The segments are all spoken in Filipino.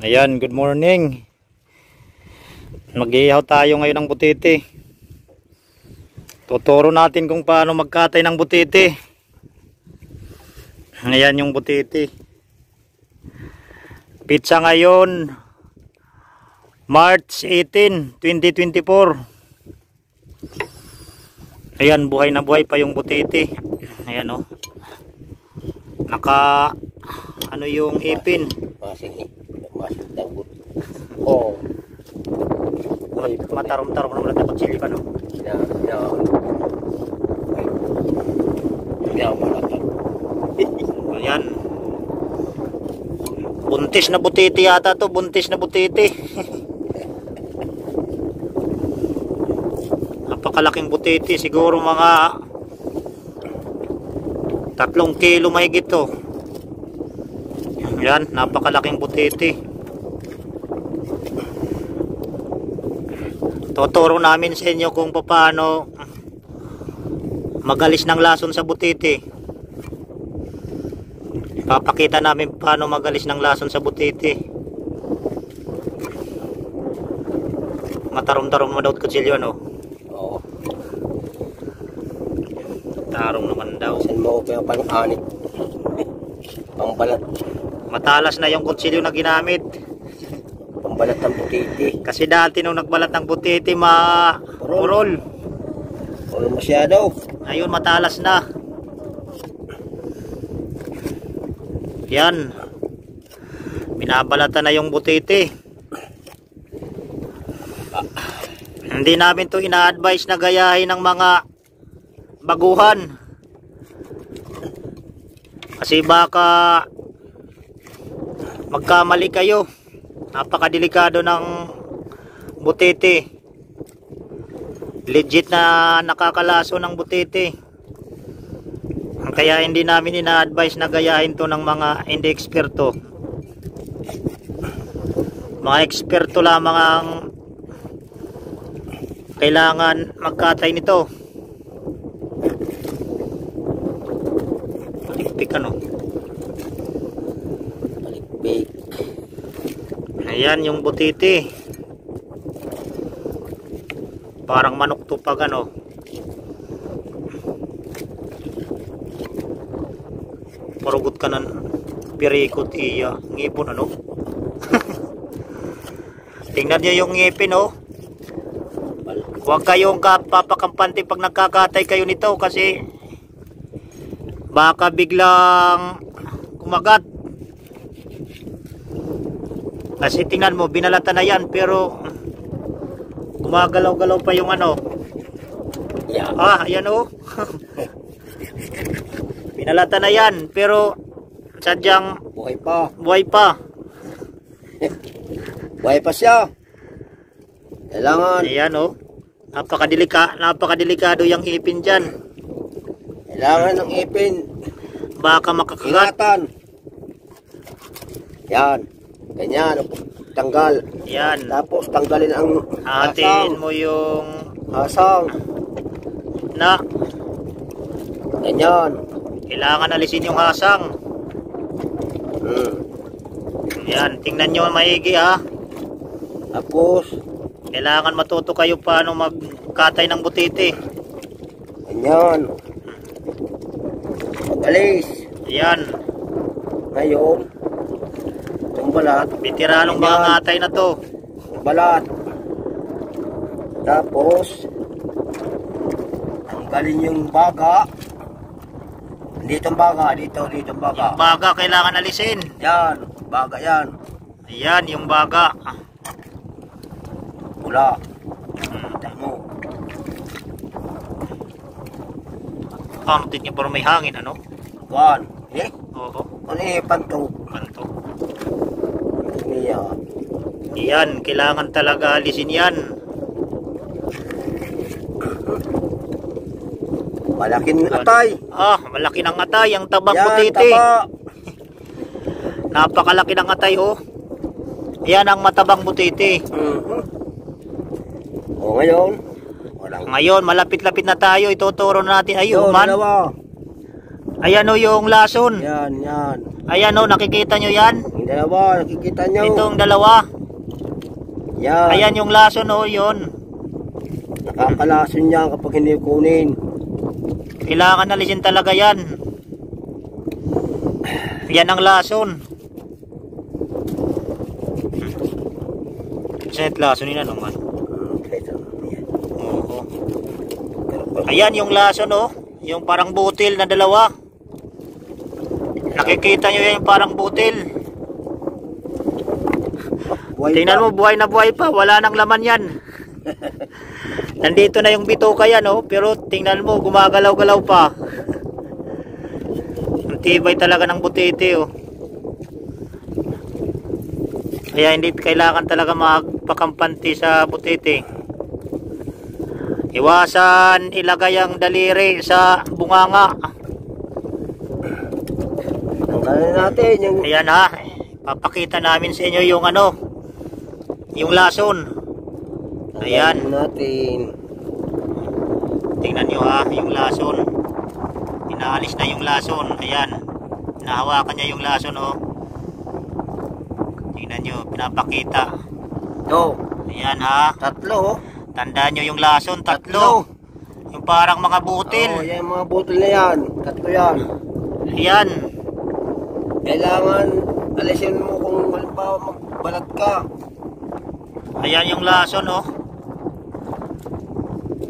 Ayan, good morning. Mag-iihaw tayo ngayon ng butiti. Tuturo natin kung paano magkatay ng butiti. Ayan yung butiti. Pizza ngayon, March 18, 2024. Ayan, buhay na buhay pa yung butiti. Ayan o. Ano yung ipin. Oh. Matarom-tarom naman dapat sili pa no. Ayan. Buntis na butiti yata to, buntis na butiti. Napakalaking butiti, siguro mga 3 kilo mahigit to. Ayan, napakalaking butiti. Tuturo namin sa inyo kung paano magalis ng lason sa butiti. Papakita namin paano magalis ng lason sa butiti. Matarom-tarom mo daw kutsilyo no? Oo. Tarong naman daw. Saan mo ko yung pang-anit? Pambalat. Matalas na yung kutsilyo na ginamit. Pambalat ng butiti. Kasi dati nung nagbalat ng butiti purol. Purol masyado. Ayun, matalas na. Yan. Binabalatan na yung butiti. Hindi namin to ina-advise na gayahin ng mga baguhan. Kasi baka magkamali kayo. Napakadelikado ng butiti. Legit na nakakalaso ng butiti. Kaya hindi namin ina-advise na gayahin to ng mga hindi eksperto. Mga eksperto lamang ang kailangan magkatay nito. Palikpik ano? Palikpik. Ayan yung butiti. Parang manok to pag ano. Parugot ka ng pirikot iya. Ngipon ano. Tingnan nyo yung ngipin oh. Huwag kayong papakampante pag nagkakatay kayo nito kasi baka biglang kumagat. Kasi tingnan mo, binalatan na yan pero gumagalaw-galaw pa yung ano. Yeah. Ayan oh. Binalatan na yan pero sadyang Buhay pa. buhay pa. Buhay pa siya. Kailangan. Ayan oh. Napakadelikado yung ipin dyan. Kailangan ng ipin. Baka makakagat. Ingatan. Yan. Ganyan. Tanggal. Yan. Tapos tanggalin ang Hatiin mo yung hasang. na. Ganyan. Kailangan alisin yung hasang. Yan. Tingnan nyo maigi ha. Tapos Kailangan matuto kayo paano magkatay ng butiti. ganyan. Pag-alis. Yan. Ngayon. Itong balat. Bitiranong mga ngatay na to. Balat. Tapos tanggalin yung baga. Dito ang baga, dito ang baga. Yung baga kailangan alisin. Yan, baga yan. Ayan yung baga. Pula. Tamo. Kamutin nyo pero may hangin ano? Kuan. Oo. Ano panto? Kanto. Niya. Yan. Kailangan talaga alisin yan. Malaking atay. Malaki ng atay. Ang tabang Yan, butiti. taba. Napakalaki ng atay oh. Yan ang matabang butiti. O ngayon. Walang. Ngayon malapit-lapit na tayo. Ituturo natin. Ay, Yun, human. dalawa. Ayan o yung lason. Yan, yan. Ayan o, nakikita nyo yan? Yung dalawa, nakikita nyo. Itong dalawa. Yan. Ayan yung lason o, yun. Nakakalason yan kapag hindi kunin. Kailangan alisin talaga yan. Yan ang lason. Saan lason nila naman? Oo. Ayan yung lason o. Yung parang butil na dalawa. Nakikita nyo yan yung parang butil. Tingnan mo, buhay na buhay pa. Wala nang laman yan. Nandito na yung bituka yan oh. Pero tingnan mo, gumagalaw-galaw pa. Ang tibay talaga ng butete oh. Kaya hindi kailangan talaga magpakampanti sa butete. Iwasan ilagay ang daliri sa bunganga. Tanggalin natin yung... Ayan ha, papakita namin sa inyo yung ano, yung lason. Ayan. Tanggalin natin. Tingnan nyo ha, yung lason. Inaalis na yung lason. Ayan, nahawakan niya yung lason oh. Tingnan nyo, pinapakita. Ito. Ayan ha. Tatlo. Tandaan nyo yung lason, tatlo. Yung parang mga butil. Oo, yan mga butil na yan. Tatlo yan. Ayan. Kailangan alisin mo kung halimbawa magbalat ka. Ayan yung lason oh.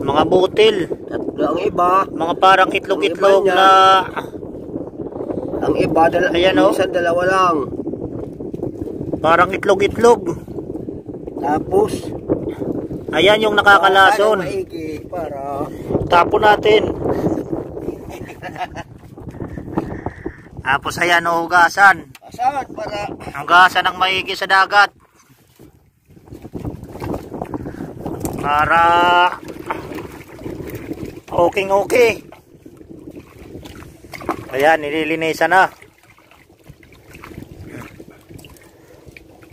Mga butil. Tatlo ang iba. Mga parang itlog-itlog Ang iba na... Ang iba, Ayan, oh. Minsan dalawa lang. Parang itlog-itlog. Tapos, Ayan yung nakakalason. maigi para... Tapon natin. Tapos ayan o, hugasan. Asan para... Hugasan ng maigi sa dagat. Para... Okay. Ayan, nililinisan na.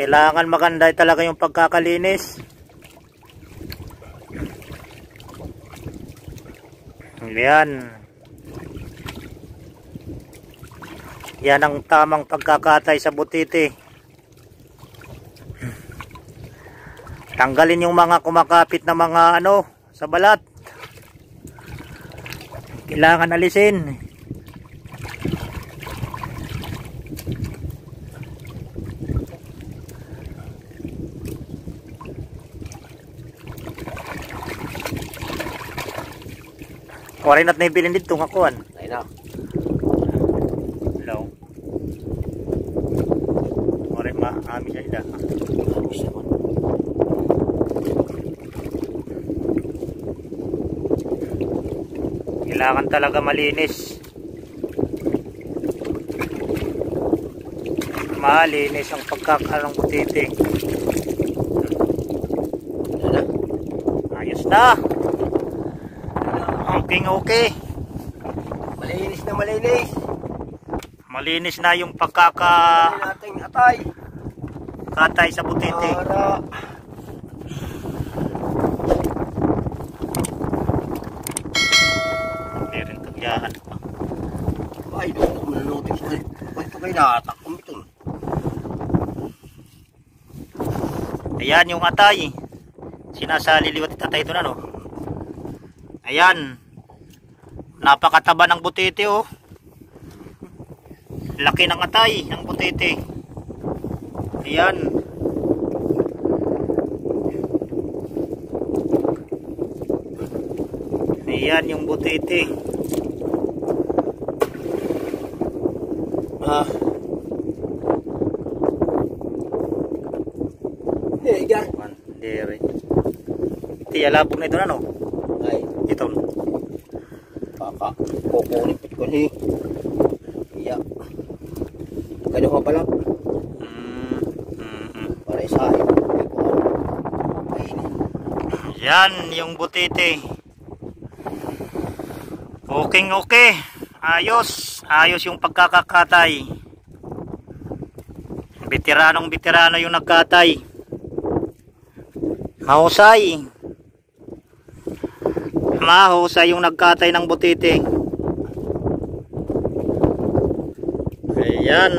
Kailangan maganda talaga yung pagkakalinis. Ayan. Yan ang tamang pagkakatay sa butete. Tanggalin yung mga kumakapit na mga ano sa balat. Kailangan alisin. Warin at naibilin dito ngakuan. Ayun na. Hello. Warin maami siya ida. Kailangan talaga malinis. Malinis ang pagkakalang butete. Ayos na. Okay. Malinis na malinis. Malinis na yung pagkaka Nating atay. katay sa butete. Para... Meron tagyahan pa. Ay, doon ako nanonotice na. Ito kayo natak. Ito. Ayan yung atay. Sinasaliliwat itatay ito na no. Ayan. Napakataba ng butete oh. Laki ng atay ng butete. Ayan. Ayan yung butete. Higar. Mandere. Iti alabog na ito na no. Ay, Ito. baka kukunin ko ni. Iya. Kanya ko pala. Para isahin. Yan yung butete. Okay. Ayos yung pagkakakatay. Veteranong yung nagkatay. Mahusay yung nagkatay ng butete. Ayan.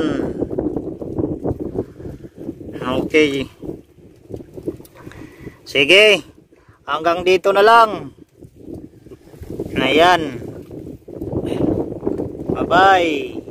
Okay. Sige. Hanggang dito na lang. Ayan. Bye-bye.